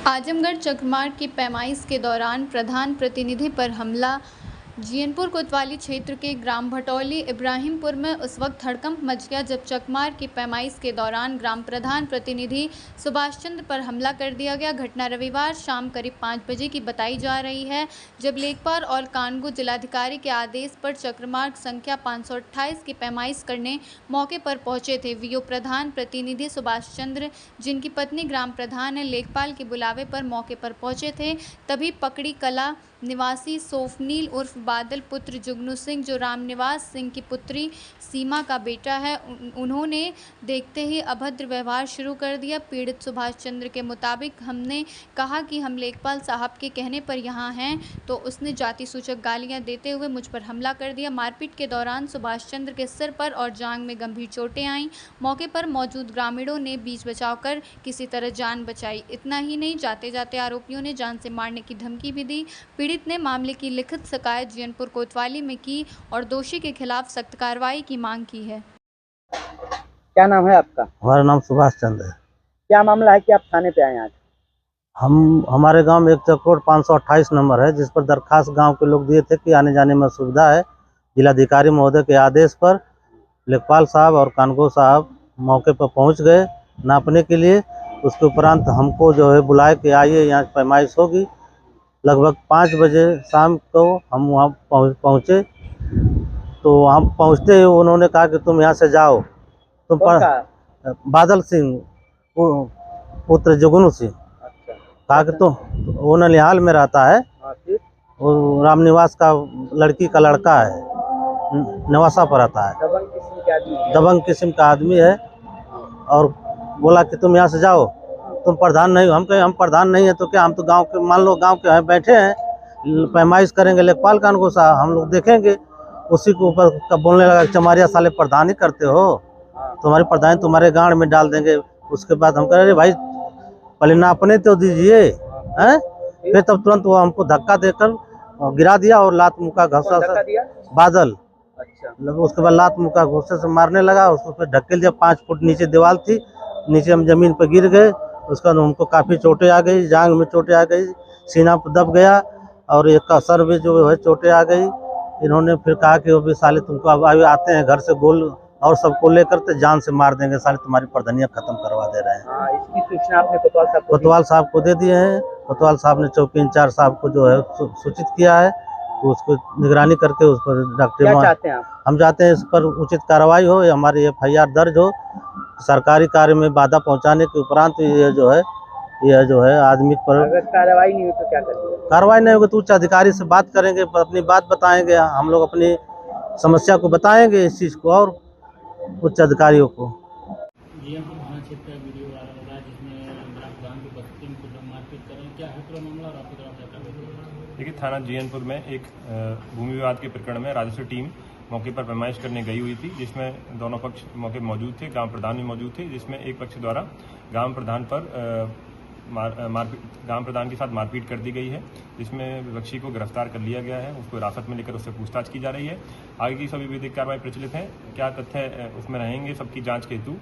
आजमगढ़ चकमार की पैमाइश के दौरान प्रधान प्रतिनिधि पर हमला। जीयनपुर कोतवाली क्षेत्र के ग्राम भटौली इब्राहिमपुर में उस वक्त हड़कंप मच गया जब चकमार की पैमाइश के दौरान ग्राम प्रधान प्रतिनिधि सुभाष चंद्र पर हमला कर दिया गया। घटना रविवार शाम करीब 5 बजे की बताई जा रही है, जब लेखपाल और कानगो जिलाधिकारी के आदेश पर चक्रमार्ग संख्या 528 की पैमाइश करने मौके पर पहुंचे थे। वीओ प्रधान प्रतिनिधि सुभाष चंद्र, जिनकी पत्नी ग्राम प्रधान है, लेखपाल के बुलावे पर मौके पर पहुंचे थे। तभी पकड़ी कला निवासी सोफनील उर्फ बादल पुत्र जुगनू सिंह, जो रामनिवास सिंह की पुत्री सीमा का बेटा है, उन्होंने देखते ही अभद्र व्यवहार शुरू कर दिया। पीड़ित सुभाष चंद्र के मुताबिक, हमने कहा कि हम लेखपाल साहब के कहने पर यहाँ हैं, तो उसने जाति सूचक गालियाँ देते हुए मुझ पर हमला कर दिया। मारपीट के दौरान सुभाष चंद्र के सिर पर और जांघ में गंभीर चोटें आईं। मौके पर मौजूद ग्रामीणों ने बीच बचाव कर किसी तरह जान बचाई। इतना ही नहीं, जाते जाते आरोपियों ने जान से मारने की धमकी भी दी। पीड़ित ने मामले की लिखित शिकायत जीयनपुर कोतवाली में की और दोषी के खिलाफ सख्त कार्रवाई की मांग की है। क्या नाम है आपका? हमारा नाम सुभाष चंद्र है। क्या मामला है कि आप थाने पे आए आज? हमारे गांव में एक चक्रोड 528 नंबर है, जिस पर दरखास्त गांव के लोग दिए थे कि आने जाने में सुविधा है। जिलाधिकारी महोदय के आदेश पर लेखपाल साहब और कानगो साहब मौके पर पहुंच गए नापने के लिए। उसके उपरांत हमको जो है बुलाए कि आइए यहाँ पैमाइश होगी। लगभग 5 बजे शाम को हम वहाँ पहुँचे, तो वहाँ पहुँचते ही उन्होंने कहा कि तुम यहाँ से जाओ। तुम पर बादल सिंह पुत्र जुगनू सिंह, कहा कि तुम, वो ननिहाल में रहता है, वो रामनिवास का लड़की का लड़का है, नवासा पर रहता है, दबंग किस्म का आदमी है। और बोला कि तुम यहाँ से जाओ, तुम प्रधान नहीं हो। हम कहे हम प्रधान नहीं है तो क्या, हम तो गांव के, मान लो गांव के हैं, बैठे हैं, पैमाइश करेंगे लेखपाल कानगो साहब, हम लोग देखेंगे। उसी के ऊपर कब बोलने लगा कि चमारिया साले प्रधान ही करते हो, तुम्हारी प्रधान तुम्हारे गांड में डाल देंगे। उसके बाद हम कह रहे भाई पहले नापने तो दीजिए, हैं? फिर तब तुरंत वो हमको धक्का देकर गिरा दिया और लात मुक्का घुसा से बादल। अच्छा। उसके बाद लात मुक्का घुसे से मारने लगा, उसको फिर ढकेल दिया। 5 फुट नीचे दीवार थी, नीचे हम जमीन पर गिर गए। उसका हमको काफ़ी चोटें आ गई, जांघ में चोटें आ गई, सीना पर दब गया और एक का सर भी जो है चोटें आ गई। इन्होंने फिर कहा कि वो भी साले तुमको अब आते हैं घर से गोल और सबको लेकर तो जान से मार देंगे, साले तुम्हारी प्रधानियाँ खत्म करवा दे रहे हैं। इसकी सूचना आपने कोतवाल साहब को दे दिए हैं। कोतवाल साहब ने चौकी इंचार्ज साहब को जो है सूचित किया है, तो उसको निगरानी करके उस पर डॉक्टर, क्या चाहते हैं आप? हम चाहते हैं इस पर उचित कार्रवाई हो, हमारी FIR दर्ज हो। सरकारी कार्य में बाधा पहुंचाने के उपरांत ये जो है आदमी पर, अगर कार्रवाई नहीं हो तो क्या करेंगे? कार्रवाई नहीं होगी तो उच्च अधिकारी से बात करेंगे, अपनी बात बताएंगे, हम लोग अपनी समस्या को बताएंगे इस चीज़ को और उच्च अधिकारियों को। देखिए, थाना जीयनपुर में एक भूमि विवाद के प्रकरण में राजस्व टीम मौके पर पैमाइश करने गई हुई थी, जिसमें दोनों पक्ष मौके मौजूद थे, ग्राम प्रधान भी मौजूद थे, जिसमें एक पक्ष द्वारा ग्राम प्रधान पर ग्राम प्रधान के साथ मारपीट कर दी गई है, जिसमें विपक्षी को गिरफ्तार कर लिया गया है। उसको हिरासत में लेकर उससे पूछताछ की जा रही है। आगे की सभी विधिक कार्रवाई प्रचलित है। क्या तथ्य उसमें रहेंगे, सबकी जांच के हेतु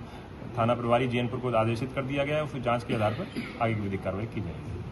थाना प्रभारी जीयनपुर को आदेशित कर दिया गया है। उस जांच के आधार पर आगे की विधिक कार्रवाई की जाएगी।